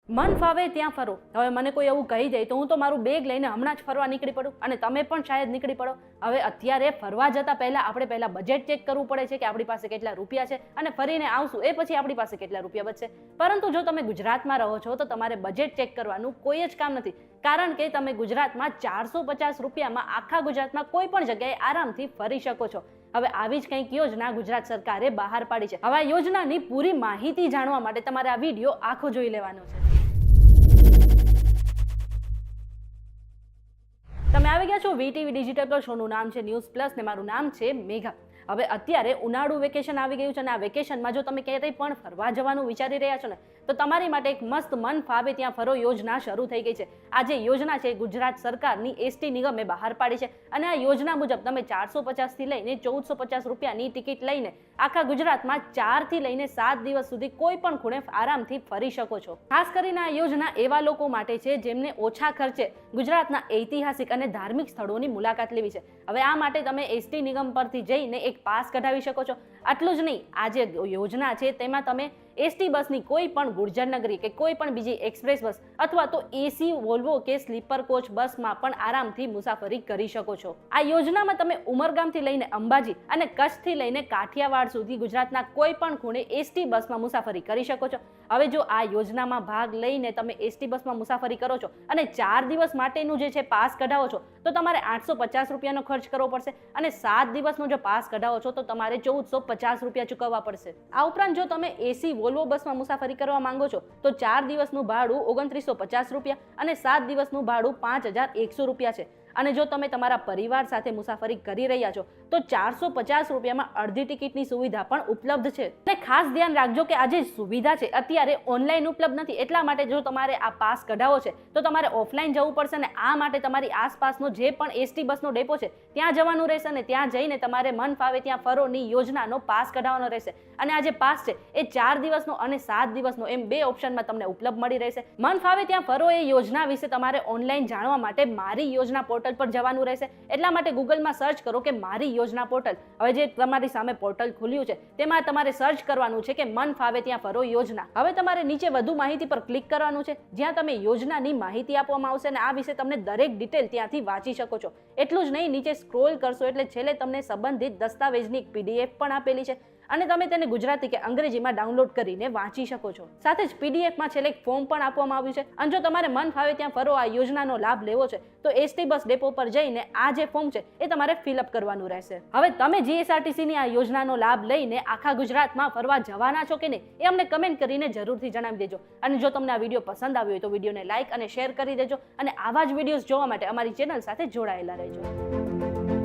મન ફાવે ત્યાં ફરો. હવે મને કોઈ એવું કહી દે તો હું તો મારું બેગ લઈને હમણાં જ ફરવા નીકળી પડું અને તમે પણ શાયદ નીકળી પડો. હવે અત્યારે ફરવા જતા પહેલા આપણે પહેલા બજેટ ચેક કરવું પડે છે કે આપણી પાસે કેટલા રૂપિયા છે અને ફરીને આવશું એ પછી આપણી પાસે કેટલા રૂપિયા બચશે. પરંતુ જો તમે ગુજરાતમાં રહો છો તો તમારે બજેટ ચેક કરવાનું કોઈ જ કામ નથી, કારણ કે તમે ગુજરાતમાં 450 રૂપિયામાં આખા ગુજરાતમાં કોઈ પણ જગ્યાએ આરામથી ફરી શકો છો. હવે આવી જ કંઈક યોજના ગુજરાત સરકારે બહાર પાડી છે. હવે આ યોજનાની પૂરી માહિતી જાણવા માટે તમારે આ વિડીયો આખો જોઈ લેવાનો છે. તમે આવી ગયા છો વીટીવી ડિજિટલ પર. શોનું નામ છે ન્યૂઝ પ્લસ ને મારું નામ છે મેઘા. હવે અત્યારે ઉનાળુ વેકેશન આવી ગયું છે અને આ વેકેશનમાં જો તમે ક્યારેય પણ ફરવા જવાનું વિચારી રહ્યા છો ને તો તમારી માટે એક મસ્ત મન ફાવે ત્યાં ફરો યોજના શરૂ થઈ ગઈ છે. આ જે યોજના છે ગુજરાત સરકારની એસટી નિગમે બહાર પાડી છે અને આ યોજના મુજબ તમે 450 થી લઈને 1450 રૂપિયાની ટિકિટ લઈને આખા ગુજરાતમાં 4 થી લઈને 7 દિવસ સુધી કોઈ પણ ખૂણે આરામથી ફરી શકો છો. ખાસ કરીને આ યોજના એવા લોકો માટે છે જેમને ઓછા ખર્ચે ગુજરાતના ઐતિહાસિક અને ધાર્મિક સ્થળોની મુલાકાત લેવી છે. હવે આ માટે તમે એસટી નિગમ પરથી જઈને એક પાસ કઢાવી શકો છો. આટલું જ નહીં, આ જે યોજના છે તેમાં તમે એસટી બસની કોઈ પણ ગુર્જરનગરી કે કોઈ પણ બીજી એક્સપ્રેસ બસ અથવા તો એસી વોલ્વો કે સ્લીપર કોચ બસમાં પણ આરામથી મુસાફરી કરી શકો છો. આ યોજનામાં તમે ઉમરગામથી લઈને અંબાજી અને કચ્છથી લઈને કાઠિયાવાડ સુધી ગુજરાતના કોઈ પણ ખૂણે એસટી બસમાં મુસાફરી કરી શકો છો. હવે જો આ યોજનામાં ભાગ લઈને તમે એસટી બસમાં મુસાફરી કરો છો અને 4 દિવસ માટેનું જે છે પાસ કઢાવો છો તો તમારે 850 રૂપિયાનો ખર્ચ કરવો પડશે અને 7 દિવસનો જો પાસ કઢાવો છો તો તમારે 1450 રૂપિયા ચૂકવવા પડશે. આ ઉપરાંત જો તમે એસી વોલ્વો બસમાં મુસાફરી કરવા માંગો છો તો 4 દિવસનું ભાડું 2950 રૂપિયા અને 7 દિવસનું ભાડું 5100 રૂપિયા છે. અને જો તમે તમારા પરિવાર સાથે મુસાફરી કરી રહ્યા છો તો 450 રૂપિયામાં અડધી ટિકિટની સુવિધા પણ ઉપલબ્ધ છે. અને ખાસ ધ્યાન રાખજો કે આ જે સુવિધા છે અત્યારે ઓનલાઈન ઉપલબ્ધ નથી, એટલા માટે જો તમારે આ પાસ કઢાવો છે તો તમારે ઓફલાઈન જવું પડશે અને આ માટે તમારી આસપાસનો જે પણ એસટી બસનો ડેપો છે ત્યાં જવાનું રહેશે અને ત્યાં જઈને તમારે મન ફાવે ત્યાં ફરોની યોજનાનો પાસ કઢાવવાનો રહેશે. અને આ જે પાસ છે એ 4 દિવસનો અને 7 દિવસનો એમ 2 ઓપ્શનમાં તમને ઉપલબ્ધ મળી રહેશે. મન ફાવે ત્યાં ફરો એ યોજના વિશે તમારે ઓનલાઈન જાણવા માટે મારી યોજના પોર્ટલ પર જવાનું રહેશે. એટલા માટે ગૂગલમાં સર્ચ કરો કે મારી યોજના પોર્ટલ. હવે જે તમારી સામે પોર્ટલ ખુલ્યું છે તેમાં તમારે સર્ચ કરવાનું છે કે મન ફાવે ત્યાં ફરો યોજના. હવે તમારે નીચે વધુ માહિતી પર ક્લિક કરવાનું છે જ્યાં તમે યોજનાની માહિતી આપવામાં આવશે અને આ વિશે તમને દરેક ડિટેલ ત્યાંથી વાંચી શકો છો. એટલું જ નહીં, નીચે સ્ક્રોલ કરશો એટલે છેલ્લે તમને સંબંધિત દસ્તાવેજની એક પીડીએફ પણ આપેલી છે અને તમે તેને ગુજરાતી કે અંગ્રેજીમાં ડાઉનલોડ કરીને વાંચી શકો છો. સાથે જ પીડીએફમાં છેલ્લે એક ફોર્મ પણ આપવામાં આવ્યું છે અને જો તમારે મન ફાવે ત્યાં ફરો આ યોજનાનો લાભ લેવો છે તો એસટી બસ ડેપો પર જઈને આ જે ફોર્મ છે એ તમારે ફિલઅપ કરવાનું રહેશે. હવે તમે જીએસઆરટીસીની આ યોજનાનો લાભ લઈને આખા ગુજરાતમાં ફરવા જવાના છો કે નહીં એ અમને કમેન્ટ કરીને જરૂરથી જણાવી દેજો. અને જો તમને આ વિડીયો પસંદ આવ્યો હોય તો વિડીયોને લાઇક અને શેર કરી દેજો અને આવા જ વિડીયોઝ જોવા માટે અમારી ચેનલ સાથે જોડાયેલા રહેજો.